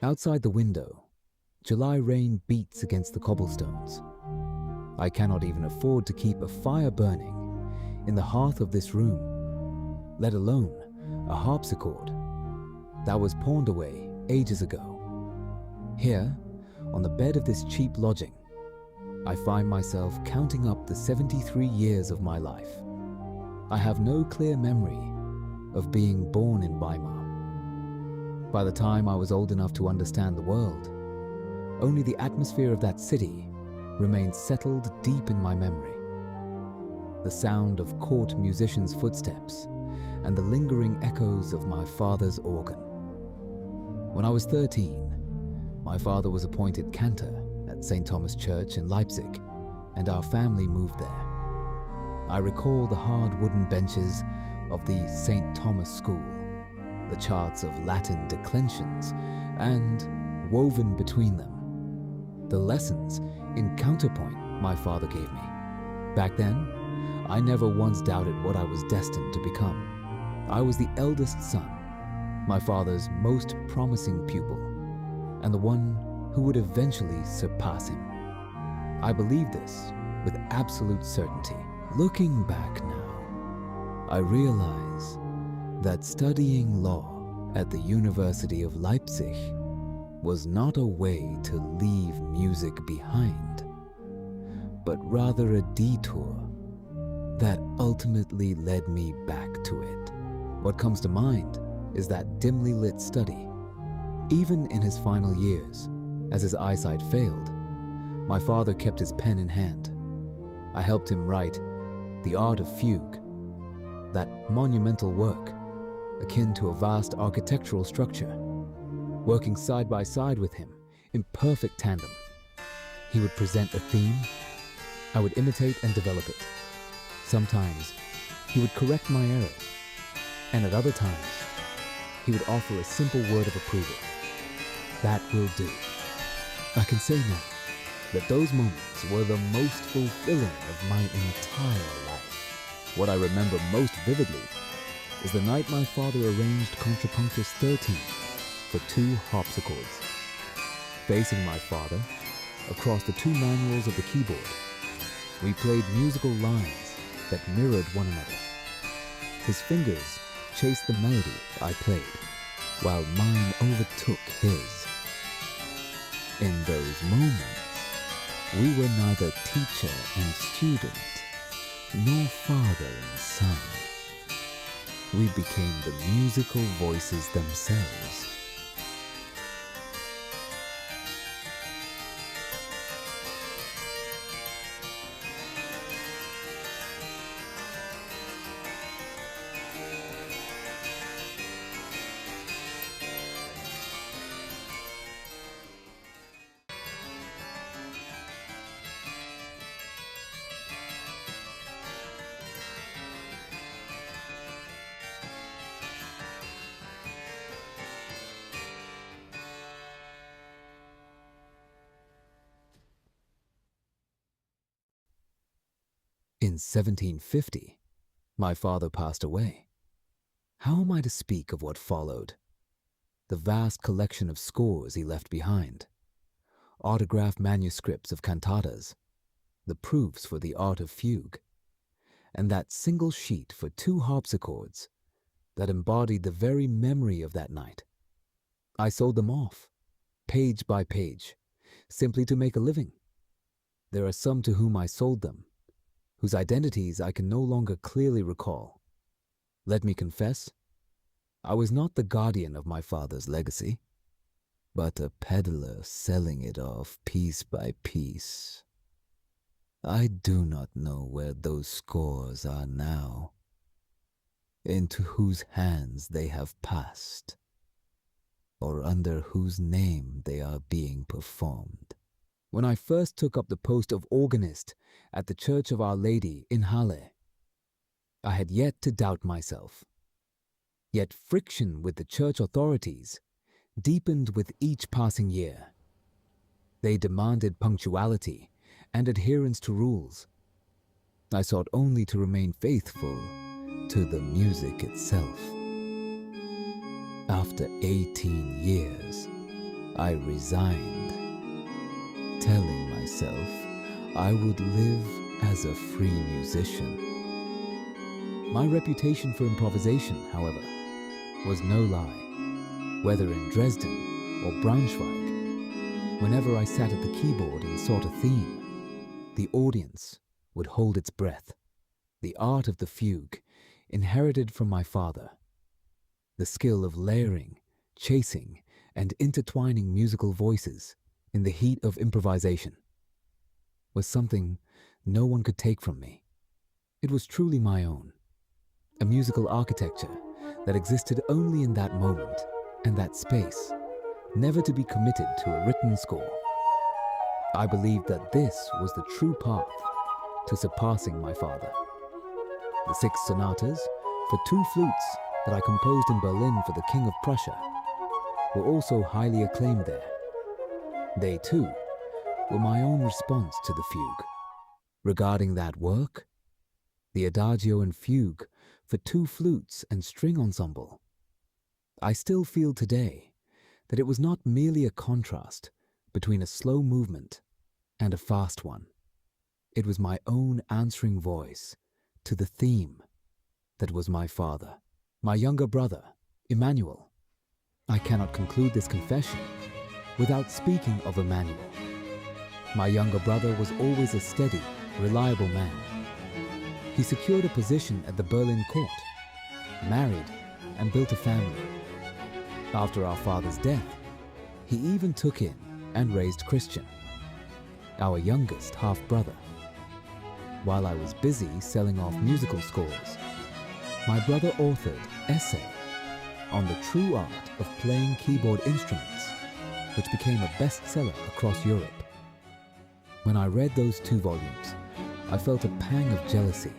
Outside the window, July rain beats against the cobblestones. I cannot even afford to keep a fire burning in the hearth of this room, let alone a harpsichord that was pawned away ages ago. Here, on the bed of this cheap lodging, I find myself counting up the 73 years of my life. I have no clear memory of being born in Weimar. By the time I was old enough to understand the world, only the atmosphere of that city remained settled deep in my memory. The sound of court musicians' footsteps and the lingering echoes of my father's organ. When I was 13, my father was appointed cantor at St. Thomas Church in Leipzig, and our family moved there. I recall the hard wooden benches of the St. Thomas School, the charts of Latin declensions, and woven between them, the lessons in counterpoint my father gave me. Back then, I never once doubted what I was destined to become. I was the eldest son, my father's most promising pupil, and the one who would eventually surpass him. I believed this with absolute certainty. Looking back now, I realize that studying law at the University of Leipzig was not a way to leave music behind, but rather a detour that ultimately led me back to it. What comes to mind is that dimly lit study. Even in his final years, as his eyesight failed, my father kept his pen in hand. I helped him write The Art of Fugue, that monumental work, akin to a vast architectural structure. Working side by side with him, in perfect tandem, he would present a theme, I would imitate and develop it. Sometimes, he would correct my errors, and at other times, he would offer a simple word of approval. That will do. I can say now that those moments were the most fulfilling of my entire life. What I remember most vividly is the night my father arranged Contrapunctus 13 for 2 harpsichords. Facing my father, across the 2 manuals of the keyboard, we played musical lines that mirrored one another. His fingers chased the melody I played, while mine overtook his. In those moments, we were neither teacher and student, nor father and son. We became the musical voices themselves. In 1750, my father passed away. How am I to speak of what followed? The vast collection of scores he left behind, autographed manuscripts of cantatas, the proofs for the art of fugue, and that single sheet for 2 harpsichords that embodied the very memory of that night. I sold them off, page by page, simply to make a living. There are some to whom I sold them, whose identities I can no longer clearly recall. Let me confess, I was not the guardian of my father's legacy, but a peddler selling it off piece by piece. I do not know where those scores are now, into whose hands they have passed, or under whose name they are being performed. When I first took up the post of organist at the Church of Our Lady in Halle, I had yet to doubt myself. Yet friction with the church authorities deepened with each passing year. They demanded punctuality and adherence to rules. I sought only to remain faithful to the music itself. After 18 years, I resigned, telling myself I would live as a free musician. My reputation for improvisation, however, was no lie. Whether in Dresden or Braunschweig, whenever I sat at the keyboard and sought a theme, the audience would hold its breath. The art of the fugue, inherited from my father, the skill of layering, chasing, and intertwining musical voices in the heat of improvisation, was something no one could take from me. It was truly my own, a musical architecture that existed only in that moment and that space, never to be committed to a written score. I believed that this was the true path to surpassing my father. The 6 sonatas for 2 flutes that I composed in Berlin for the King of Prussia were also highly acclaimed there. They too were my own response to the fugue. Regarding that work, the adagio and fugue for 2 flutes and string ensemble, I still feel today that it was not merely a contrast between a slow movement and a fast one. It was my own answering voice to the theme that was my father. My younger brother, Emanuel. I cannot conclude this confession without speaking of Emanuel. My younger brother was always a steady, reliable man. He secured a position at the Berlin court, married, and built a family. After our father's death, he even took in and raised Christian, our youngest half-brother. While I was busy selling off musical scores, my brother authored essay on the true art of playing keyboard instruments, which became a bestseller across Europe. When I read those 2 volumes, I felt a pang of jealousy,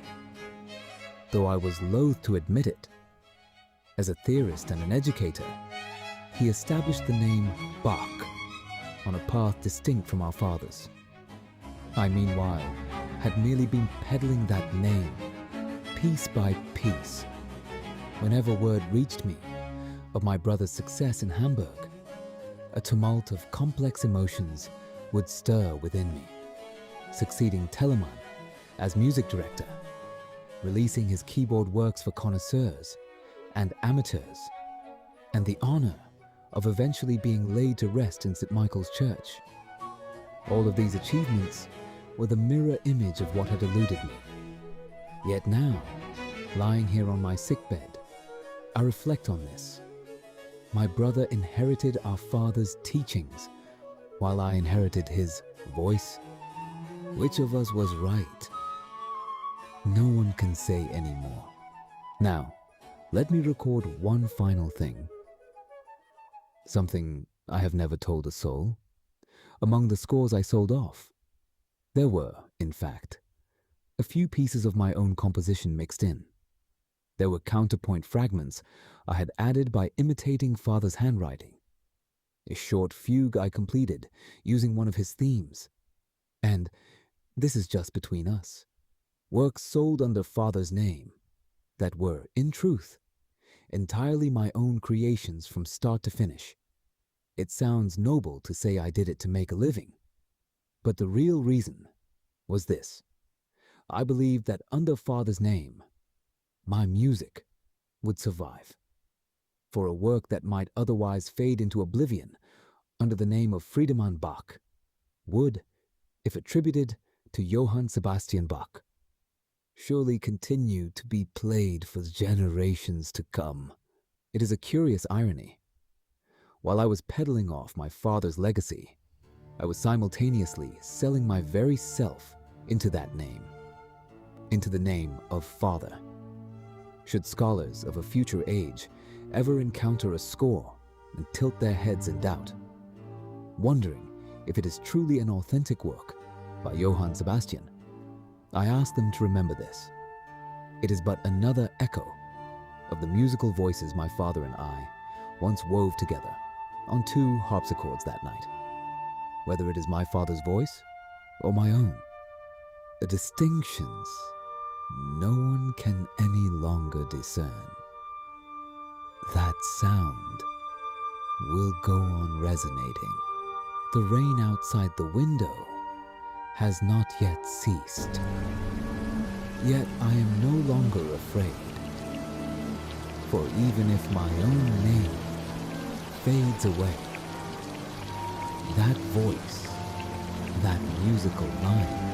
though I was loath to admit it. As a theorist and an educator, he established the name Bach on a path distinct from our father's. I, meanwhile, had merely been peddling that name, piece by piece. Whenever word reached me of my brother's success in Hamburg, a tumult of complex emotions would stir within me. Succeeding Telemann as music director, releasing his keyboard works for connoisseurs and amateurs, and the honor of eventually being laid to rest in St. Michael's Church. All of these achievements were the mirror image of what had eluded me. Yet now, lying here on my sickbed, I reflect on this. My brother inherited our father's teachings, while I inherited his voice. Which of us was right? No one can say anymore. Now, let me record one final thing. Something I have never told a soul. Among the scores I sold off, there were, in fact, a few pieces of my own composition mixed in. There were counterpoint fragments I had added by imitating father's handwriting, a short fugue I completed using one of his themes, and, this is just between us, works sold under father's name that were, in truth, entirely my own creations from start to finish. It sounds noble to say I did it to make a living, but the real reason was this. I believed that under father's name, my music would survive. For a work that might otherwise fade into oblivion under the name of Friedemann Bach would, if attributed to Johann Sebastian Bach, surely continue to be played for generations to come. It is a curious irony. While I was peddling off my father's legacy, I was simultaneously selling my very self into that name, into the name of father. Should scholars of a future age ever encounter a score and tilt their heads in doubt, wondering if it is truly an authentic work by Johann Sebastian, I ask them to remember this. It is but another echo of the musical voices my father and I once wove together on 2 harpsichords that night. Whether it is my father's voice or my own, the distinctions no one can any longer discern. That sound will go on resonating. The rain outside the window has not yet ceased. Yet I am no longer afraid. For even if my own name fades away, that voice, that musical line,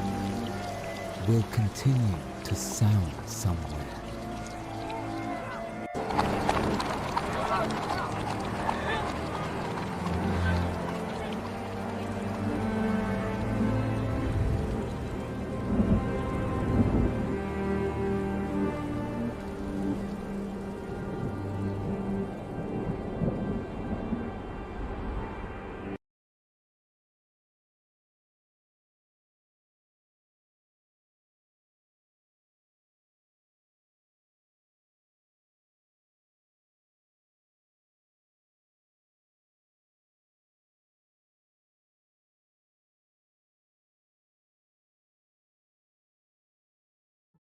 will continue to sound somewhere.